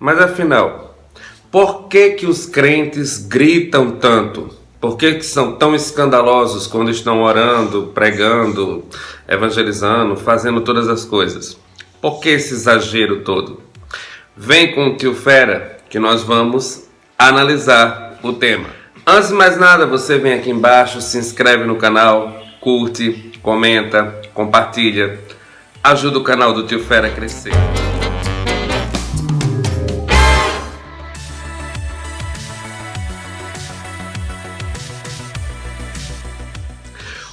Mas afinal, por que que os crentes gritam tanto? Por que que são tão escandalosos quando estão orando, pregando, evangelizando, fazendo todas as coisas? Por que esse exagero todo? Vem com o Tio Fera que nós vamos analisar o tema. Antes de mais nada, você vem aqui embaixo, se inscreve no canal, curte, comenta, compartilha. Ajuda o canal do Tio Fera a crescer.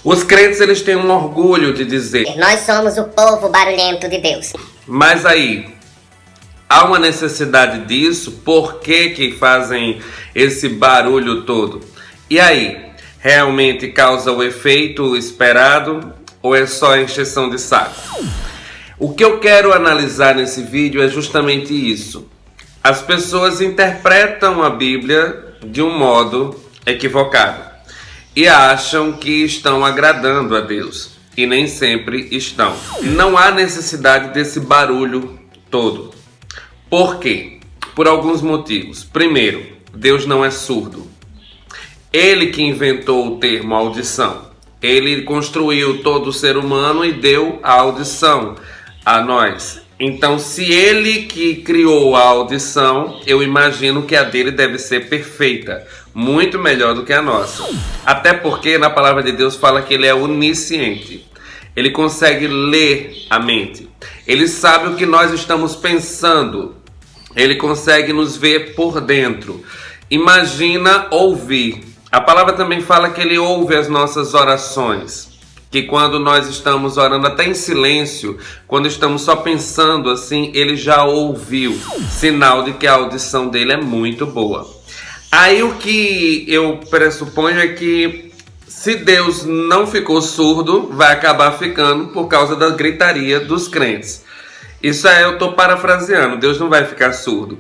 Os crentes, eles têm um orgulho de dizer: nós somos o povo barulhento de Deus. Mas aí, há uma necessidade disso? Por que que fazem esse barulho todo? E aí, realmente causa o efeito esperado ou é só encheção de saco? O que eu quero analisar nesse vídeo é justamente isso. As pessoas interpretam a Bíblia de um modo equivocado e acham que estão agradando a Deus, e nem sempre estão. Não há necessidade desse barulho todo. Por quê? Por alguns motivos. Primeiro, Deus não é surdo. Ele que inventou o termo audição. Ele construiu todo o ser humano e deu a audição a nós. Então, se ele que criou a audição, eu imagino que a dele deve ser perfeita, muito melhor do que a nossa. Até porque na palavra de Deus fala que ele é onisciente. Ele consegue ler a mente. Ele sabe o que nós estamos pensando. Ele consegue nos ver por dentro. Imagina ouvir. A palavra também fala que ele ouve as nossas orações. Que quando nós estamos orando até em silêncio, quando estamos só pensando assim, ele já ouviu. Sinal de que a audição dele é muito boa. Aí o que eu pressuponho é que se Deus não ficou surdo, vai acabar ficando por causa da gritaria dos crentes. Isso aí eu estou parafraseando, Deus não vai ficar surdo.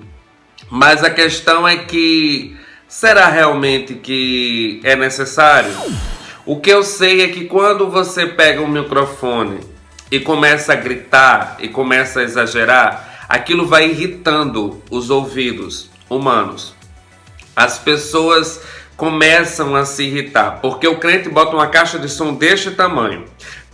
Mas a questão é que, será realmente que é necessário? O que eu sei é que quando você pega um microfone e começa a gritar e começa a exagerar, aquilo vai irritando os ouvidos humanos. As pessoas começam a se irritar, porque o crente bota uma caixa de som deste tamanho,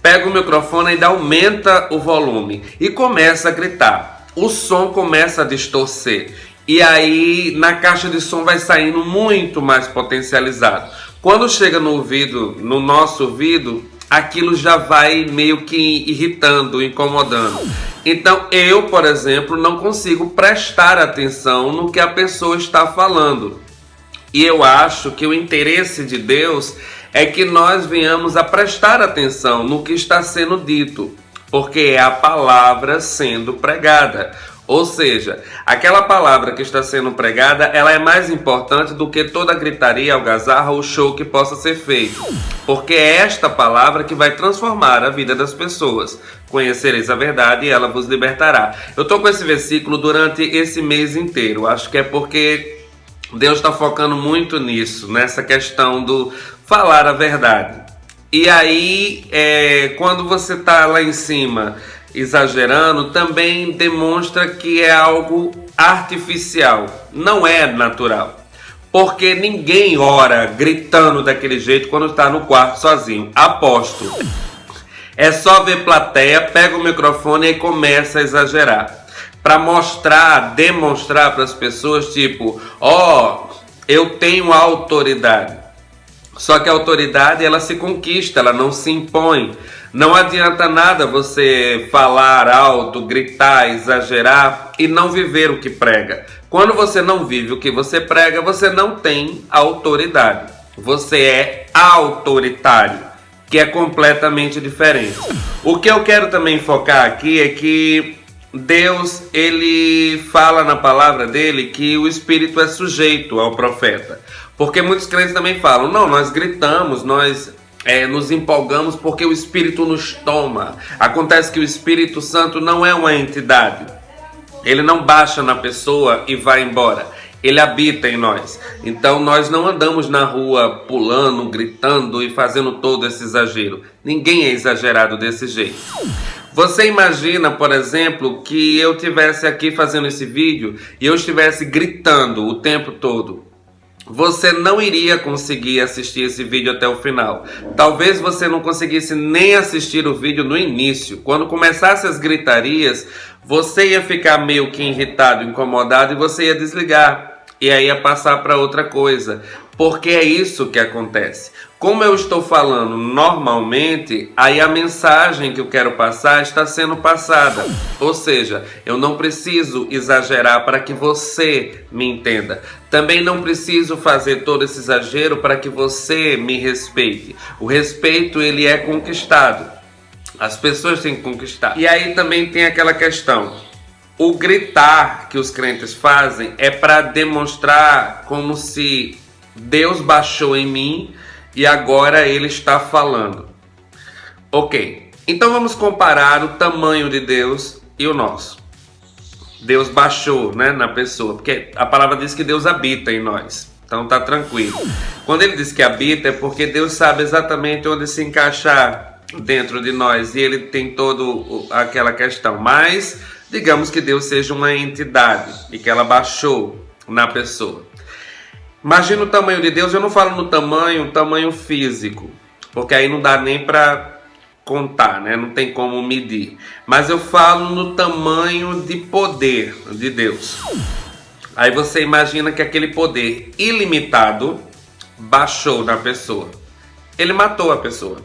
pega o microfone e ainda aumenta o volume e começa a gritar. O som começa a distorcer e aí na caixa de som vai saindo muito mais potencializado. Quando chega no ouvido, no nosso ouvido, aquilo já vai meio que irritando, incomodando. Então eu, por exemplo, não consigo prestar atenção no que a pessoa está falando. E eu acho que o interesse de Deus é que nós venhamos a prestar atenção no que está sendo dito, porque é a palavra sendo pregada. Ou seja, aquela palavra que está sendo pregada, ela é mais importante do que toda a gritaria, algazarra ou show que possa ser feito. Porque é esta palavra que vai transformar a vida das pessoas. Conhecereis a verdade e ela vos libertará. Eu estou com esse versículo durante esse mês inteiro. Acho que é porque Deus está focando muito nisso, nessa questão do falar a verdade. E aí, quando você está lá em cima exagerando, também demonstra que é algo artificial, não é natural. Porque ninguém ora gritando daquele jeito quando está no quarto sozinho. Aposto. É só ver plateia, pega o microfone e começa a exagerar. Para mostrar, demonstrar para as pessoas, tipo, eu tenho autoridade. Só que a autoridade, ela se conquista, ela não se impõe. Não adianta nada você falar alto, gritar, exagerar e não viver o que prega. Quando você não vive o que você prega, você não tem autoridade. Você é autoritário, que é completamente diferente. O que eu quero também focar aqui é que Deus, ele fala na palavra dele que o Espírito é sujeito ao profeta. Porque muitos crentes também falam, não, nós gritamos, nós nos empolgamos porque o Espírito nos toma. Acontece que o Espírito Santo não é uma entidade. Ele não baixa na pessoa e vai embora. Ele habita em nós. Então nós não andamos na rua pulando, gritando e fazendo todo esse exagero. Ninguém é exagerado desse jeito. Você imagina, por exemplo, que eu estivesse aqui fazendo esse vídeo e eu estivesse gritando o tempo todo. Você não iria conseguir assistir esse vídeo até o final. Talvez você não conseguisse nem assistir o vídeo no início. Quando começasse as gritarias, você ia ficar meio que irritado, incomodado e você ia desligar. E aí ia passar para outra coisa. Porque é isso que acontece. Como eu estou falando normalmente, aí a mensagem que eu quero passar está sendo passada. Ou seja, eu não preciso exagerar para que você me entenda. Também não preciso fazer todo esse exagero para que você me respeite. O respeito, ele é conquistado. As pessoas têm que conquistar. E aí também tem aquela questão. O gritar que os crentes fazem é para demonstrar como se Deus baixou em mim e agora ele está falando. Ok, então vamos comparar o tamanho de Deus e o nosso. Deus baixou, né, na pessoa, porque a palavra diz que Deus habita em nós. Então tá tranquilo. Quando ele diz que habita é porque Deus sabe exatamente onde se encaixar dentro de nós e ele tem toda aquela questão. Mas digamos que Deus seja uma entidade e que ela baixou na pessoa. Imagina o tamanho de Deus. Eu não falo no tamanho físico, porque aí não dá nem para contar, né? Não tem como medir. Mas eu falo no tamanho de poder de Deus. Aí você imagina que aquele poder ilimitado baixou na pessoa. Ele matou a pessoa.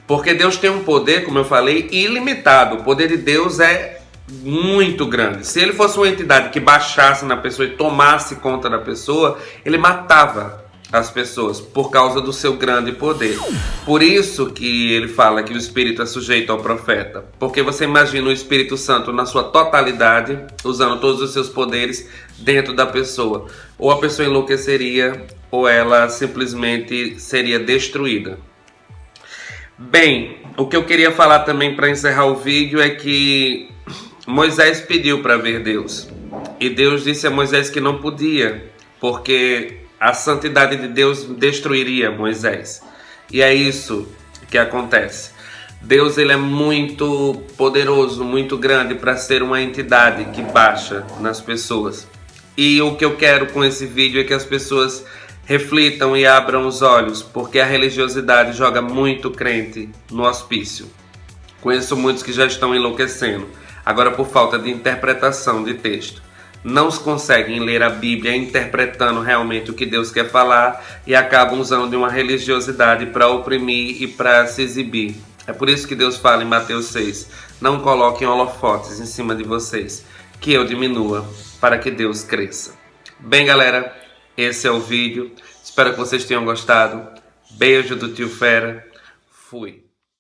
Porque Deus tem um poder, como eu falei, ilimitado. O poder de Deus é muito grande. Se ele fosse uma entidade que baixasse na pessoa e tomasse conta da pessoa, ele matava as pessoas por causa do seu grande poder. Por isso que ele fala que o Espírito é sujeito ao profeta. Porque você imagina o Espírito Santo na sua totalidade, usando todos os seus poderes dentro da pessoa. Ou a pessoa enlouqueceria, ou ela simplesmente seria destruída. Bem, o que eu queria falar também para encerrar o vídeo é que Moisés pediu para ver Deus. E Deus disse a Moisés que não podia, porque a santidade de Deus destruiria Moisés. E é isso que acontece. Deus, ele é muito poderoso, muito grande para ser uma entidade que baixa nas pessoas. E o que eu quero com esse vídeo é que as pessoas reflitam e abram os olhos, porque a religiosidade joga muito crente no hospício. Conheço muitos que já estão enlouquecendo. Agora, por falta de interpretação de texto, não conseguem ler a Bíblia interpretando realmente o que Deus quer falar e acabam usando de uma religiosidade para oprimir e para se exibir. É por isso que Deus fala em Mateus 6, não coloquem holofotes em cima de vocês, que eu diminua para que Deus cresça. Bem, galera, esse é o vídeo. Espero que vocês tenham gostado. Beijo do Tio Fera. Fui.